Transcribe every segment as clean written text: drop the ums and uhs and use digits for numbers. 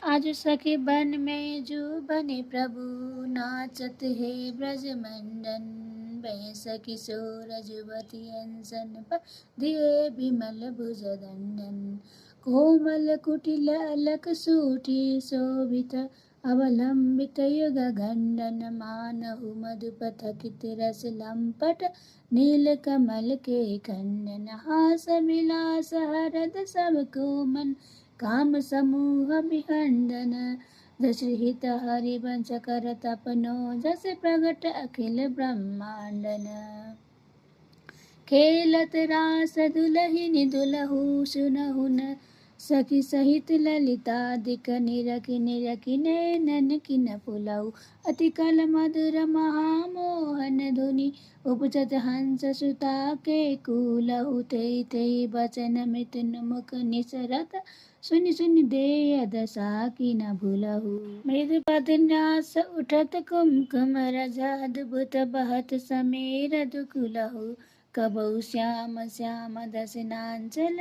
आज सखी बन में जो बने प्रभु, नाचत है ब्रज मंडन। बैस किशोर जुवती अंसन पर, दिए बिमल भुज दंडन। कोमल कुटिल अलक सूटी शोभित, अवलंबित युग गंडन। मानहु मधुपथ कित रस लंपट, नील कमल के खंडन। हास विलास हरद सब कोमल, काम समूह विखंडन। दशरहित हरिवंश कर तपनो, जस प्रगट अखिल ब्रह्मांडन। खेलत रास दुलहिनी दुलहु, सुनहु न सखी सहित ललितादिक। निरखि निरखि नैनन किन पुलहु, अति कल मधुर महामोहन धुनि। उपजत हंस सुता के कूलहु, तेई तेई बचन मृत मुख निसरत। सुनि सुनि देय दशा की न भूलहु। मृदु पदन्यास उठत कुमकुम रज, अद्भुत बहत समीर दुकुलहु। कबहु श्याम श्याम दसनांचल,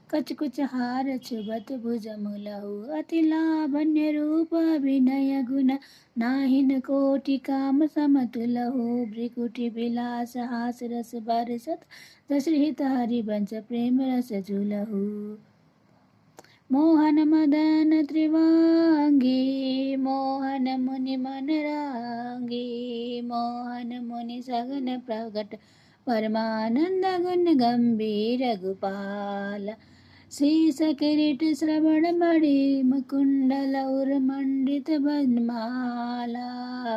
कछ कुछ हार छुबत भुज मुलहु। अति लावण्य रूप अभिनय गुण, नाहिन कोटि काम समतुलहु। भ्रिकुटि विलास हास रस बरसत, दशरहित हरिवंश प्रेम रस झुलहु। मोहन मदन त्रिवांगी, मोहन मुनि मन रांगी। मोहन मुनि सगन प्रगट, परमानंद गुण गंभीर गोपाल। शीस किरीट श्रवण मणि, मुकुंडल और मंडित बनमाला।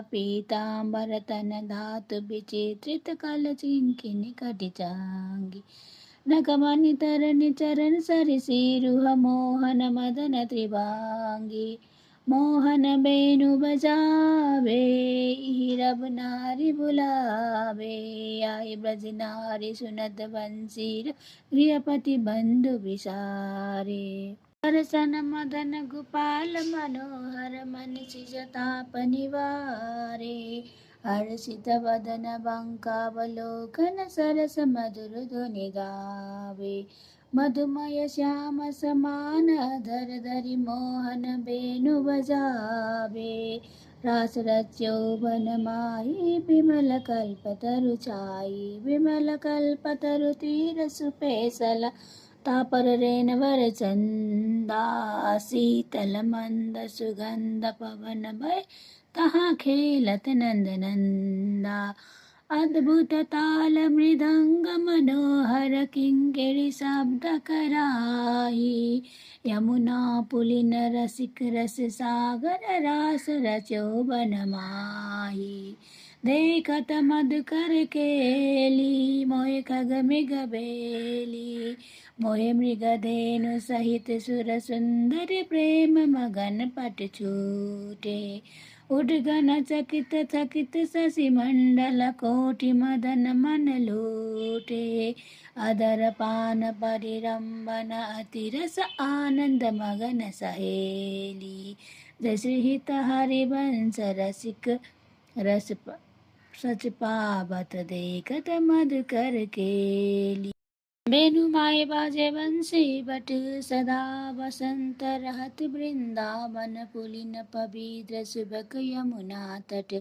पीतांबर तन धातु विचित्रित, कल चिंकिनी कटि चांगी। नकमणि तरनि चरण सरि सिरुह, मोहन मदन त्रिभांगी। मोहन बेनु बजावे, रब नारी बुलावे। आई ब्रज नारी सुनत बंसी, गृहपति बंधु विसारे। दर्शन मदन गोपाल मनोहर, मन सिजताप निवारे। हर्षित वदन बंकावलोकन, सरस मधुर ध्वनि गावे। मधुमय श्याम समान अधर धरि, मोहन बेनु बजावे। रास रच्यौवन माही, विमल कल्पतरु छाई। विमल कल्पतरु तीर सुपेसला, तापर रेनवर चंदा। शीतल मंद सुगंध पवन भय, तहाँ खेलत नंद नंदा। अद्भुत ताल मृदंग मनोहर, किंकिणी शब्द कराही। यमुना पुलिन रसिक रस सागर, रास रचो बन माही। देखत मधुकर केली, मोहे खग मृग बेली। मोहे मृग धेनु सहित सुर सुंदर, प्रेम मगन पट छूटे। उद्गन चकित चकित शशि मंडल, कोटि मदन मन लूटे। अदर पान परिरंबन, अति रस आनंद मगन सहेली। दशरहित हरिवंश रसिक रस सच पावत, देखत मधुकर केली। बेनु माय बाजे बंसी बट, सदा वसंत रहत वृंदावन। पुलिन पवित्र सुबक यमुना तट,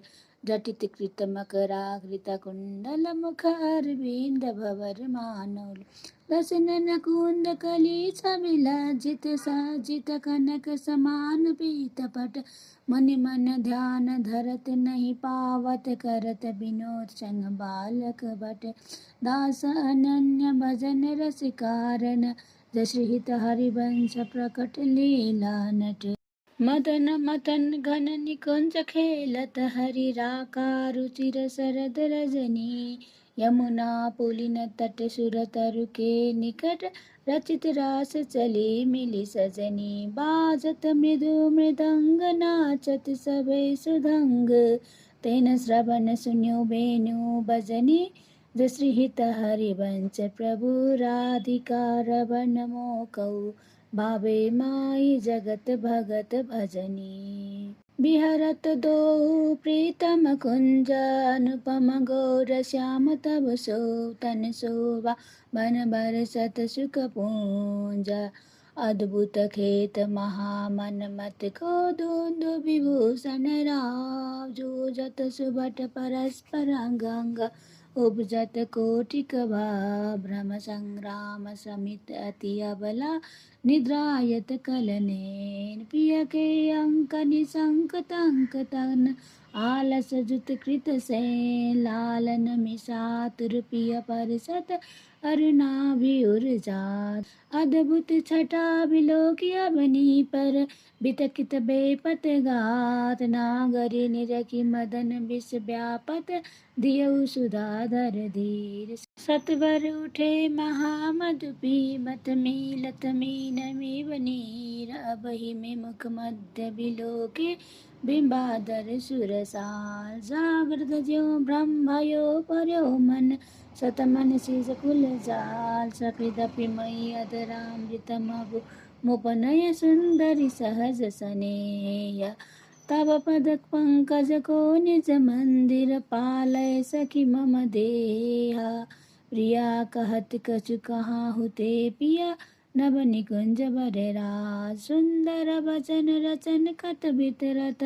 जटित कृत मकराकृत कुंडल। मुख अरविंद भवर मानव, दसनन कुंद कली छबिलजित। सजित कनक समान पीतपट, मनि मन ध्यान धरत नहीं पावत। करत विनोद संग बालक बट, दास अनन्य भजन रस कारण। दशरहित हरिवंश प्रकट लीला नट, मदन मथन घन निकुंज खेलत। हरि राका रुचिर शरद रजनी। यमुना पुलिन तट सुरतरु के निकट, रचित रास चली मिली सजनी। बाजत मृदु मृदंग, नाचत सबे सुधंग। तेन श्रवण सुन्यो बेनु बजनी, दशरहित हरिवंश प्रभु राधिका रवन मोकऊ। भावे माई जगत भगत भजनी। बिहरत दो प्रीतम कुंज, अनुपम गौर श्याम तब सो। तन शोभा बन बरसत सुख पूंज, अद्भुत खेत महामन मत को धुंधु विभूषण राव। जो जत सुभट परस्पर अंग उपजत कोटिक भाव। भ्रम संग्राम समित अति अबला निद्रायत कलनेन। पिय के अंक निशंक तंक तन आलस जुत कृत सेन। लालन मिसातुर पिय परिषद अरुणाभिुरजात। अद्भुत छटा विलोकिया बनी पर बितकित बेपत गात। नागरी निरखी मदन विष व्यापत दियौ सुधाधर धीर। सतवर उठे महामधुपी मत मीलत मीन मीव नीर। अबहि में मुख मध्य बिलोके बिंबादर सुरसाल। जागृत ज्यों ब्रह्म भयो पर्यो मन सतमन शीश कुल जाल। सकृदपि मयि अधरामृतमभु मुपनय सुंदरी सहज सनेय। तब पद पंकज को निज मंदिर पालय सखी मम देहा। प्रिया कहत कछु कहाँ हुते पिया नभ निकुंज बर राज। सुंदर वचन रचन कत बितरत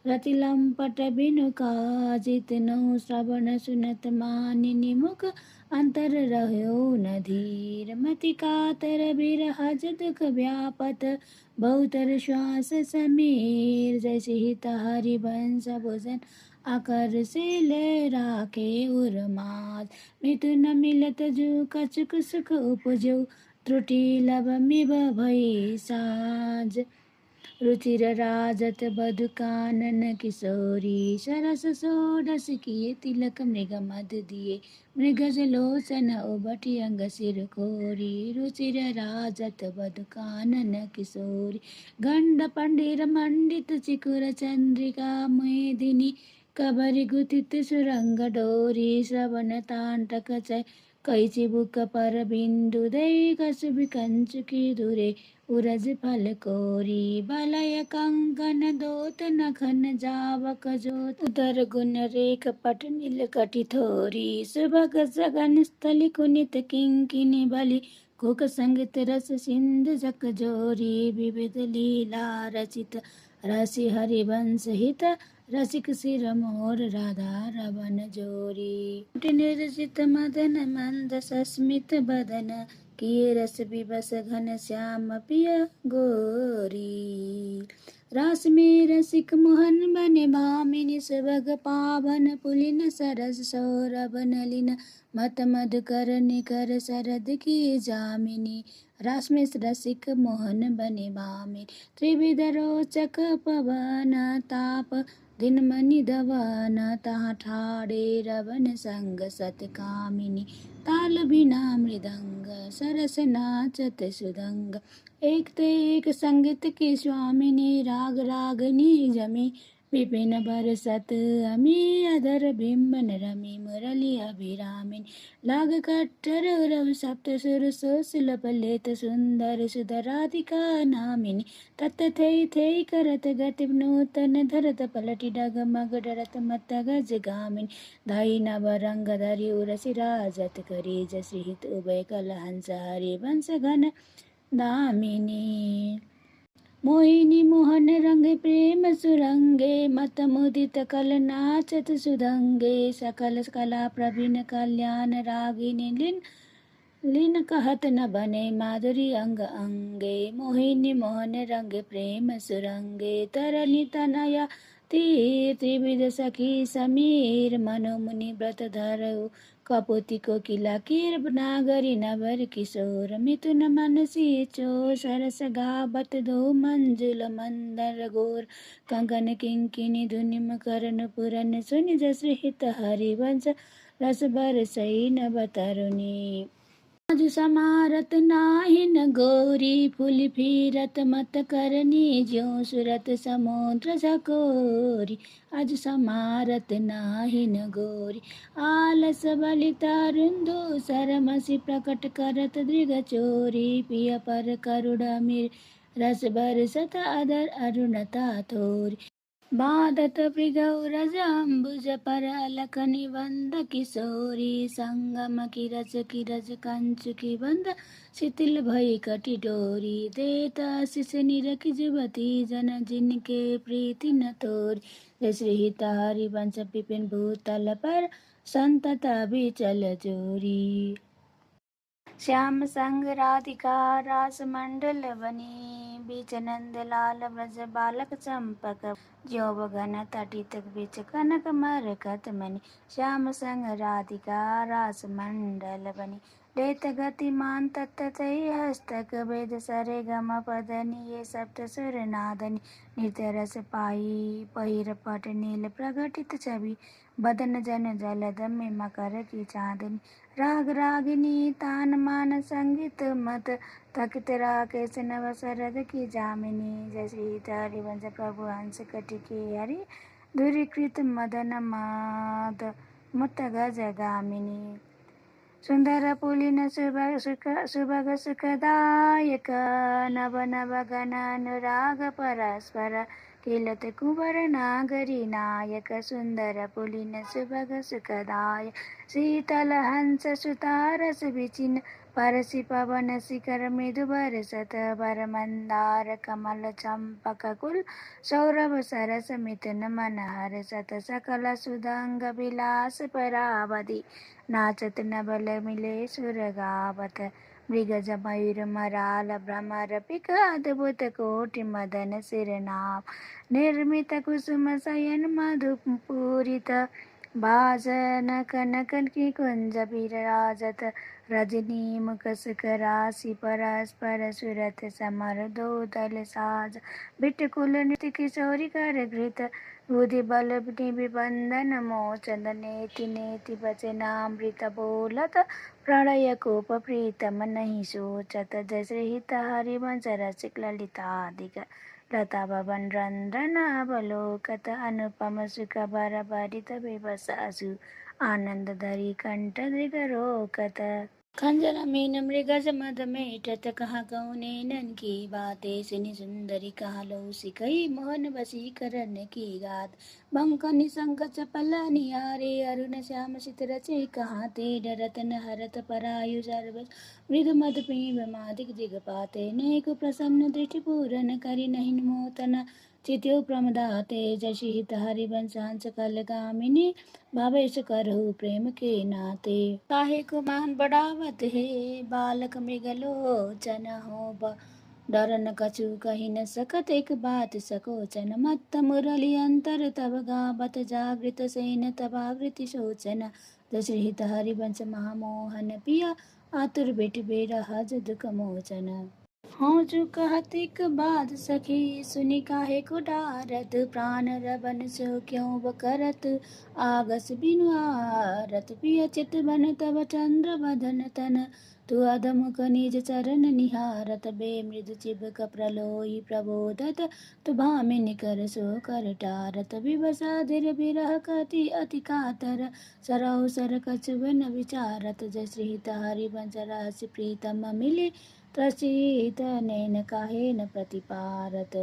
रति लंपट बिनु काजित। नो श्रवण सुनत मानिनी मुख अंतर रह्यो न धीर। मति कातर बिरहज दुख व्यापत बहुतर श्वास समीर। जैसे हित हरिवंश भोजन आकर से ले राखे उर्माद। मिथुन मिलत जो कछुक सुख उपजो त्रुटि लभ मिब भई साज। रुचिर राजत बधु कानन किशोरी। सरस षोडश किए तिलक मृग मद दिए। मृगज लोचन उबटी अंग सिर खोरी। रुचिर राजत बधु कानन किशोरी। गंड पंडिर मंडित चिकुर चंद्रिका मेदिनी। कबरि गुथित सुरंग डोरी। श्रवण तांटक चय कैची बुक पर बिंदु दय। कसुबि कंचुकी धुरे उरज फल कोरी। बलय कंकन दोत नखन जावक जोत। उदर गुण रेख पट नील कटि थोरी। सुभग सगन स्थली कुनित किंकिनी बलि। कुक संगीत रस सिंधु जक जोरी। विविध लीला रचित रसि हरिवंश हित। रसिक सिर मोर राधा रवन जोरी। निर्जित मदन मंद सस्मित बदन। किए रस विवश घन श्याम पिय गोरी। रास में रसिक मोहन बने भामिनी। सुभग पावन पुलिन सरस सौरभ नलिन। मत मधुकर निकर शरद की जामिनी। रास में रसिक मोहन बने भामिनी। त्रिविध रोचक पवन ताप दिन मनि दवन। तहाँ ठाड़े रवन संग सत कामिनी। ताल बिना मृदंग सरस नाचत सुदंग। एक ते एक संगीत की स्वामिनी। राग रागनी जमी विपिन बरसत अमी। अधर बिंबन रमी मुरली अभिरामिनी। लाग कट्टर रव सप्त सुर सुलभ लेत सुंदर सुधराधिका नामिनी। तत थे करत गति नूतन धरत पलटि डग मग डरत मत गज गामिनी। धाई नव रंग धरि उरसि राजत करी। जसि हित उभय कल हंस हरि वंश घन दामिनी। मोहिनी मोहन रंग प्रेम सुरंगे। मत मुदित कल नाचत सुदंगे। सकल कला प्रवीण कल्याण रागिनी। लीन कहत न बने माधुरी अंग अंगे। मोहिनी मोहन रंग प्रेम सुरंगे। तरनी तनया तीर त्रिविध सखी समीर। मनोमुनि व्रत धरऊ कपोति कोकिला कीर। नागरी नवर किशोर मिथुन मनसी चोर। सरस गावत दो मंजुल मंदर गोर। कंकन किंकिनी धुनि मकरन पुरन सुनि। जस हित हरिवंश रस बरसई नभ तरुणी। आजु समारत नाहिन गोरी। फूल फिरत मत करनी ज्यों सुरत समुद्र झकोरी। आजु समारत नाहिन गोरी। आलस बलि तरुंधु सरमसि प्रकट करत दृग चोरी। पिय पर करुण मिर रस बरसत अधर अरुणता थोरी। बाधत मृगौरजाम्बुज परलक निबन्ध किशोरी सङ्गम किरज कंचु की बन्ध शिथिल भई कटी डोरी देत शिष निरखी जुवती जन जिनके प्रीति न तोरी। जय श्री हित हरिवंश विपिन भूतल पर संतत बिचल जोरी। श्याम संग राधिका रास मंडल बनी बीच नंद लाल ब्रज बालक चंपक ज्यों गन तटित बीच कनक मरकत मणि। श्याम संग राधिका रास मंडल बनी लेत गतिमान तत्तै हस्तक वेद सरे गम पदनि ये सप्त सुर नादनि। नृत्य रस पाई पहिर पट नील प्रगटित छवि बदन जन जलद में मकर की चांदनी। राग रागिनी तान मान संगीत मत तकित राकेश नव सरद की जामिनी। जय श्री हरिवंश प्रभु हंस कटिके हरि दूरीकृत मदन माद मुत गज गामिनी। सुंदर पुलिन सुभग सुखदायक नव नव गण अनुराग परस्पर किलत कुंवर नागरी नायक। सुंदर पुलिन सुभग सुखदायक शीतल हंस सुतारस विचिन परसि पवन शिखर मृदु बरसत बर मंदार कमल चंपक कुल सौरभ सरस मिथुन मन हर्षत। सकल सुदंग विलास परावधि नाचत नवल मिले सुर गावत। मृगज मयूर मराल भ्रमर पिक अद्भुत कोटि मदन सिरनाव। निर्मित कुसुम शयन मधुपूरित भाजन कनक की कुंज विराजत। रजनी मुख सुख राशि परस्पर सुरत समर दो दल साज। बिटकुल नृत्य किशोरी कर घृत बुद्धि बल निबंधन मोचन। नेति नेति वचनामृत बोलत प्रणय कोप प्रीतम नहीं सोचत। जय श्री हित हरिवंश रसिक ललितादिक लता भवन रंध्रन अवलोकत। अनुपम सुख बर भरित विवश असु आनंद धरि कंठ दृग रोकत। खंजन मीन मृगज मद मेटत कहाँ कहूँ नैनन की बातें सुनि सुंदरी कहाँ लहु सिकई मोहन वशीकरण की गात। बंक निशंक चपल निहारे अरुण श्याम सित रचे कहाँ ते डरतन हरत परायु सर्वस मृदु मद पीब मादिक जिग पाते। नेक प्रसन्न दृष्टि पूरन करि नहीं मोतन चित्यो प्रमदाते। जय श्री हित हरिवंश हंस कल गामिनी भावेश करहु प्रेम के नाते। काहे को मान बढ़ावत है बालक मृगलोचन हो डरन कछु कही न सकत एक बात सकोचन। मत्त मुरली अंतर तब गावत जागृत सेन तबावृति शोचन। जय श्री हित हरिवंश महामोहन पिया आतुर बेट बेरह दुख मोचन। हाँ जो कहतिक बाद सखी सुनि काहे को डारत प्राण रवन सो क्यों बकरत आगस बिनु आरत। पिय चित बन तब चंद्र बदन तन तु अधमुख निज चरण निहारत। बे मृदु चिबक प्रलोई प्रबोधत तु भामिनी कर सो कर टारत। विवसा धीर बिरह कति अति कातर सरहु सर कछुवन विचारत। जय श्री हित हरिवंश रहस्य प्रीतम मिले त्रसित नैन काहे न प्रतिपारत।